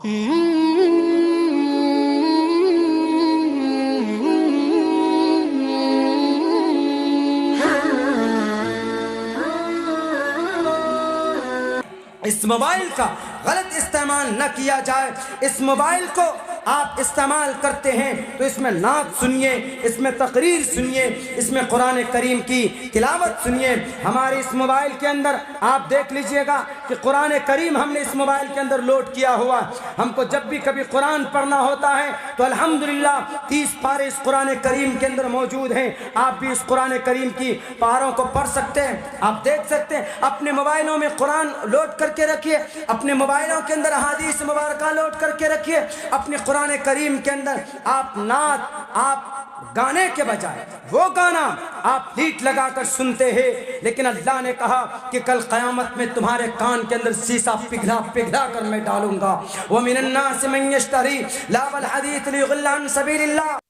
اس mobile کا غلط استعمال نہ کیا جائے۔ اس موبائل کو آپ استعمال کرتے ہیں تو اس میں نعت سنیے، اس میں تقریر سنیے، اس میں قرآن کریم کی تلاوت سنیے۔ ہمارے اس موبائل کے اندر آپ دیکھ لیجئے گا کہ قرآن کریم ہم نے اس موبائل کے اندر لوڈ کیا ہوا۔ ہم کو جب بھی کبھی قرآن پڑھنا ہوتا ہے تو الحمدللہ 30 پارے اس قرآن کریم کے اندر موجود ہیں۔ آپ بھی اس قرآن کریم کی پاروں کو پڑھ سکتے ہیں۔ آپ دیکھ سکتے ہیں، اپنے موبائلوں میں قرآن لوڈ کر کے رکھیے، اپنے موبائلوں کے اندر احادیث مبارکہ لوڈ کر کے رکھیے، اپنے قرآن کریم کے اندر آپ نعت، آپ گانے کے بجائے وہ گانا آپ لیٹ لگا کر سنتے ہیں، لیکن اللہ نے کہا کہ کل قیامت میں تمہارے کان کے اندر سیسا پگھلا پگھلا کر میں ڈالوں گا۔ وَمِنَ النَّاسِ مَن يَشْتَرِي لَهْوَ الْحَدِيثِ لِيُضِلَّ عَن سَبِيلِ اللَّهِ